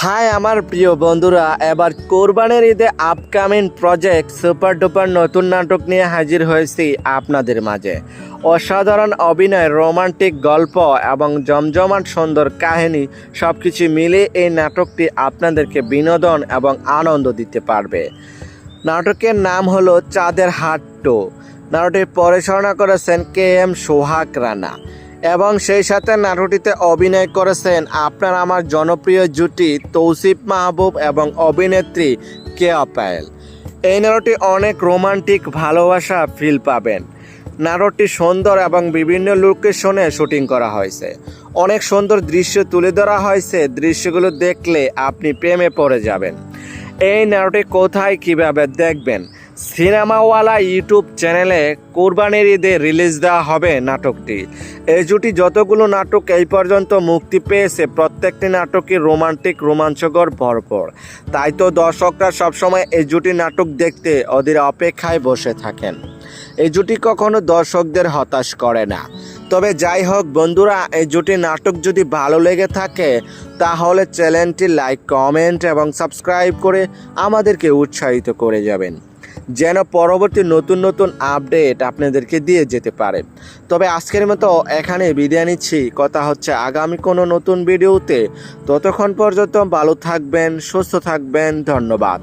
High আমার প্রিয় বন্ধুরা, এবার কোরবানির ঈদে আপকামিং প্রজেক্ট সুপার ডুপার নতুন নাটক নিয়ে হাজির হয়েছি আপনাদের মাঝে। অসাধারণ অভিনয়, রোমান্টিক গল্প এবং জমজমাট সুন্দর কাহিনী সব কিছু মিলে এই নাটকটি আপনাদেরকে বিনোদন এবং আনন্দ দিতে পারবে। নাটকের নাম হলো চাঁদের হাট 2। নাটকটি পরিচালনা করেছেন KM সোহাগ রানা এবং সেই সাথে নাটকটিতে অভিনয় করেছেন আপনার আমার জনপ্রিয় জুটি তৌসিফ মাহবুব এবং অভিনেত্রী কেয়া পায়েল। এই নাটকটি অনেক রোমান্টিক ভালোবাসা ফিল পাবেন। নাটকটি সুন্দর এবং বিভিন্ন লোকেশনে শুটিং করা হয়েছে। অনেক সুন্দর দৃশ্য তুলে ধরা হয়েছে, দৃশ্যগুলো দেখলে আপনি প্রেমে পড়ে যাবেন। এই নাটকটি কোথায় কিভাবে দেখবেন? সিনেমাওয়ালা ইউটিউব চ্যানেলে কোরবানির ঈদে রিলিজ দেওয়া হবে নাটকটি। এই জুটি যতগুলো নাটক এই পর্যন্ত মুক্তি পেয়েছে প্রত্যেকটি নাটকই রোমান্টিক, রোমাঞ্চকর, ভরপুর। তাই তো দর্শকরা সবসময় এই জুটি নাটক দেখতে ওদের অপেক্ষায় বসে থাকেন। এই জুটি কখনো দর্শকদের হতাশ করে না। তবে যাই হোক বন্ধুরা, এই জুটি নাটক যদি ভালো লেগে থাকে তাহলে চ্যানেলটি লাইক, কমেন্ট এবং সাবস্ক্রাইব করে আমাদেরকে উৎসাহিত করে যাবেন, যেন পরবর্তী নতুন নতুন আপডেট আপনাদেরকে দিয়ে যেতে পারে। তবে আজকের মতো এখানে বিদায় নিচ্ছি, কথা হচ্ছে আগামী কোনো নতুন ভিডিওতে। ততক্ষণ পর্যন্ত ভালো থাকবেন, সুস্থ থাকবেন, ধন্যবাদ।